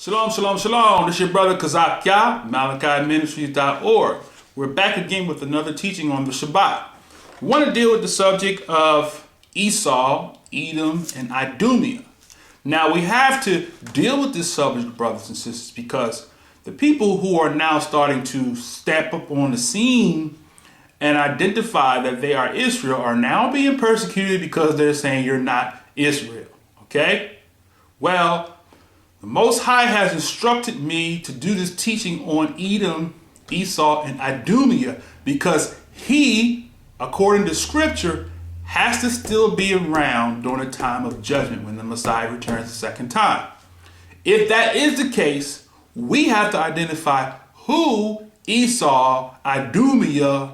Shalom, shalom, shalom. This is your brother Kazak MalachiMinistries.org. We're back again with another teaching on the Shabbat. We want to deal with the subject of Esau, Edom, and Idumea. Now we have to deal with this subject, brothers and sisters, because the people who are now starting to step up on the scene and identify that they are Israel are now being persecuted because they're saying you're not Israel. Okay? Well, the Most High has instructed me to do this teaching on Edom, Esau, and Idumea because he, according to Scripture, has to still be around during the time of judgment when the Messiah returns the second time. If that is the case, we have to identify who Esau, Idumea,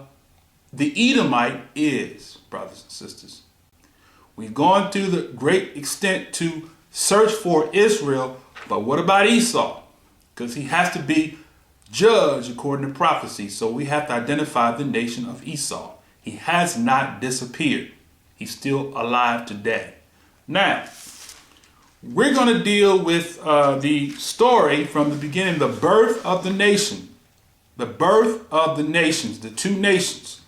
the Edomite is, brothers and sisters. We've gone through the great extent to search for Israel, but what about Esau? Because he has to be judged according to prophecy. So we have to identify the nation of Esau. He has not disappeared. He's still alive today. Now, we're going to deal with the story from the beginning, the birth of the nation. The birth of the nations, the two nations.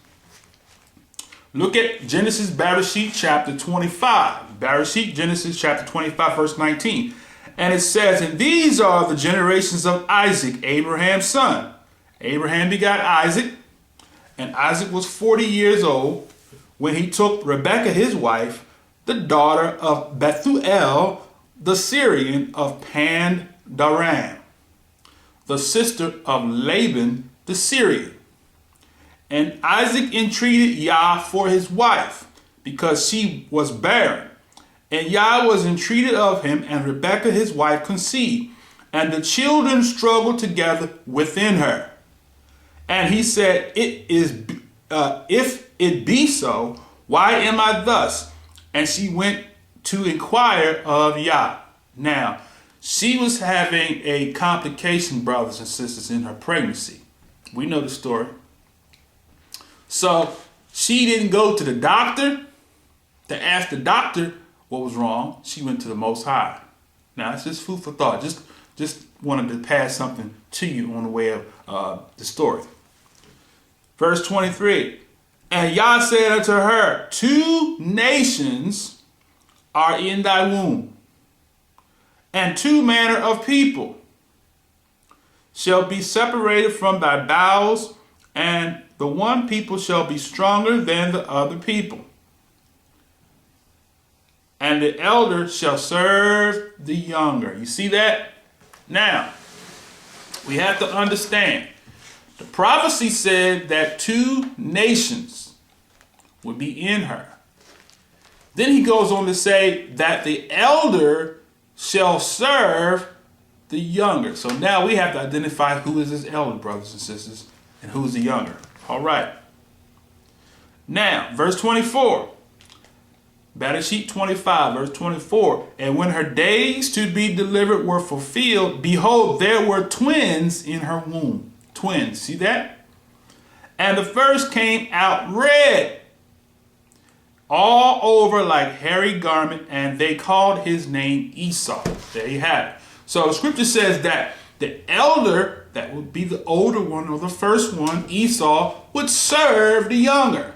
Look at Genesis, Bereshit, chapter 25. Bereshit, Genesis, chapter 25, verse 19. And it says, and these are the generations of Isaac, Abraham's son. Abraham begot Isaac, and Isaac was 40 years old when he took Rebekah, his wife, the daughter of Bethuel, the Syrian of Pandaram, the sister of Laban, the Syrian. And Isaac entreated Yah for his wife, because she was barren. And Yah was entreated of him, and Rebekah his wife conceived. And the children struggled together within her. And he said, if it be so, why am I thus? And she went to inquire of Yah. Now, she was having a complication, brothers and sisters, in her pregnancy. We know the story. So she didn't go to the doctor to ask the doctor what was wrong. She went to the Most High. Now, it's just food for thought. Just wanted to pass something to you on the way of the story. Verse 23. And Yah said unto her, 2 nations are in thy womb, and 2 manner of people shall be separated from thy bowels, and the one people shall be stronger than the other people. And the elder shall serve the younger. You see that? Now, we have to understand. The prophecy said that 2 nations would be in her. Then he goes on to say that the elder shall serve the younger. So now we have to identify who is this elder, brothers and sisters, and who's the younger. All right. Now, verse 24. Bereshit 25, verse 24. And when her days to be delivered were fulfilled, behold, there were twins in her womb. Twins, see that? And the first came out red, all over like hairy garment, and they called his name Esau. There you have it. So the scripture says that the elder, that would be the older one or the first one, Esau, would serve the younger.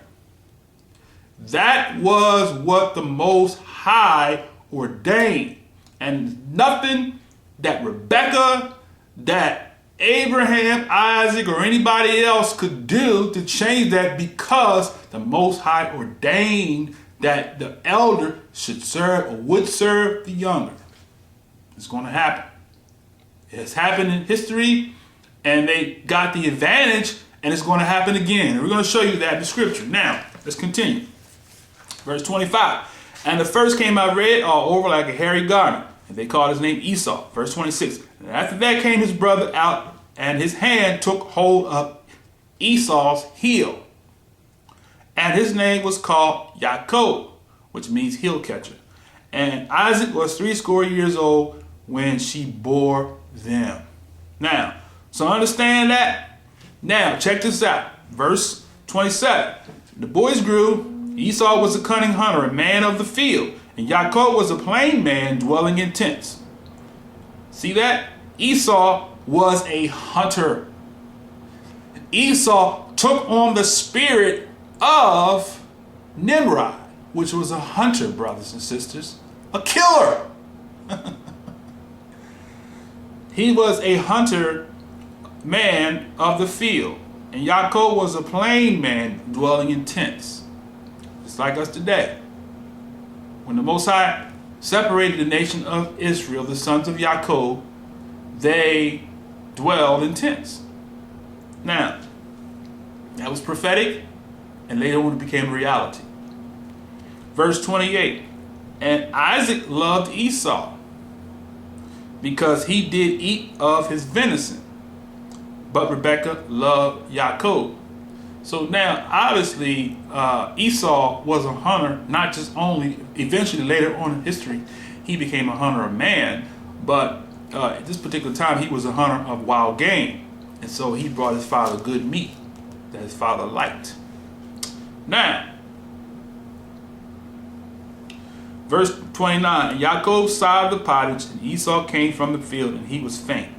That was what the Most High ordained. And nothing that Rebekah, that Abraham, Isaac, or anybody else could do to change that, because the Most High ordained that the elder should serve or would serve the younger. It's going to happen. It has happened in history, and they got the advantage, and it's going to happen again. And we're going to show you that in the scripture. Now, let's continue. Verse 25. And the first came out red all over like a hairy garment, and they called his name Esau. Verse 26. And after that came his brother out, and his hand took hold of Esau's heel. And his name was called Yaakov, which means heel catcher. And Isaac was 80 years old when she bore them. Now, so understand that. Now, check this out. Verse 27. The boys grew. Esau was a cunning hunter, a man of the field. And Yaakov was a plain man dwelling in tents. See that? Esau was a hunter. Esau took on the spirit of Nimrod, which was a hunter, brothers and sisters, a killer. He was a hunter, man of the field. And Yaakov was a plain man dwelling in tents. Just like us today. When the Most High separated the nation of Israel, the sons of Yaakov, they dwelled in tents. Now, that was prophetic, and later on it became a reality. Verse 28, and Isaac loved Esau, because he did eat of his venison, but Rebekah loved Yaakov. So now, obviously, Esau was a hunter, not just only, eventually later on in history, he became a hunter of man, but at this particular time, he was a hunter of wild game. And so he brought his father good meat that his father liked. Now, verse 29, Yaakov saw the pottage, and Esau came from the field, and he was faint.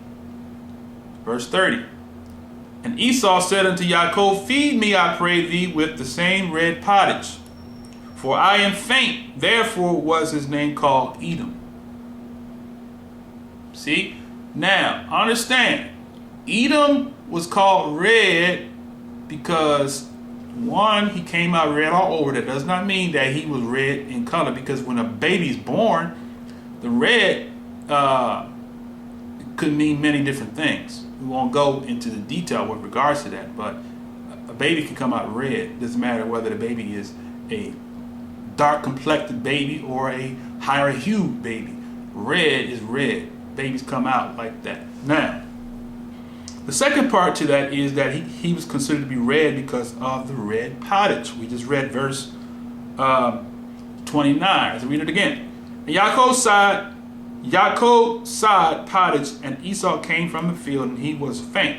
Verse 30, and Esau said unto Yaakov, feed me, I pray thee, with the same red pottage, for I am faint. Therefore was his name called Edom. See? Now, understand, Edom was called red because, one, he came out red all over. That does not mean that he was red in color, because when a baby's born, the red could mean many different things. We won't go into the detail with regards to that, but a baby can come out red. It doesn't matter whether the baby is a dark complected baby or a higher hued baby. Red is red. Babies come out like that. Now, the second part to that is that he was considered to be red because of the red pottage. We just read verse 29. Let's read it again. And Yaakov sighed pottage, and Esau came from the field, and he was faint.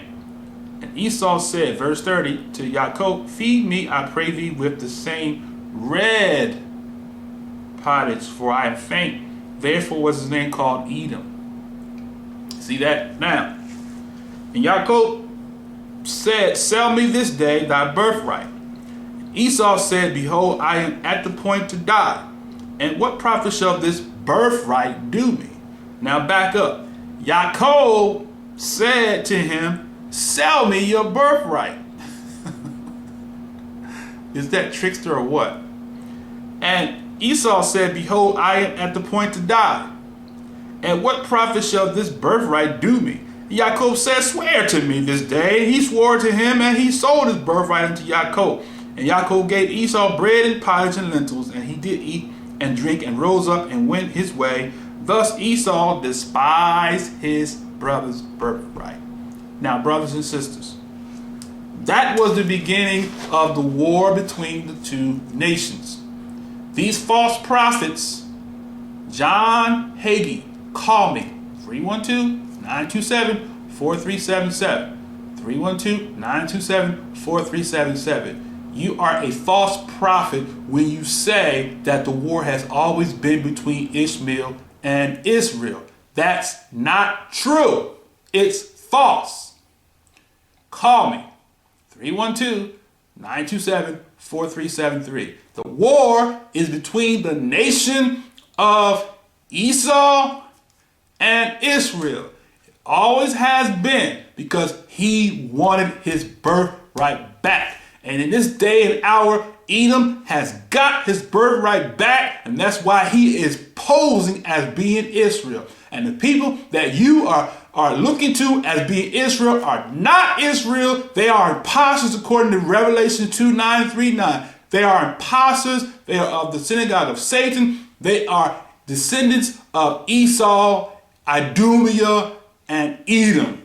And Esau said, verse 30, to Yaakov, feed me, I pray thee, with the same red pottage, for I am faint. Therefore was his name called Edom. See that? Now, and Yaakov said, sell me this day thy birthright. Esau said, behold, I am at the point to die. And what profit shall this birthright do me? Now back up. Yaakov said to him, sell me your birthright. Is that trickster or what? And Esau said, behold, I am at the point to die. And what profit shall this birthright do me? Yaakov said, swear to me this day. He swore to him, and he sold his birthright unto Yaakov. And Yaakov gave Esau bread and pottage and lentils, and he did eat and drink, and rose up and went his way. Thus Esau despised his brother's birthright. Now, brothers and sisters, that was the beginning of the war between the two nations. These false prophets, John Hagee, call me, 312-927-4377. 312-927-4377. You are a false prophet when you say that the war has always been between Ishmael and Israel. That's not true. It's false. Call me, 312-927-4373. The war is between the nation of Esau and Israel. It always has been, because he wanted his birthright back. And in this day and hour, Edom has got his birthright back, and that's why he is posing as being Israel. And the people that you are looking to as being Israel are not Israel. They are imposters according to Revelation 2:9-3-9. They are imposters. They are of the synagogue of Satan. They are descendants of Esau, Idumea, and Edom.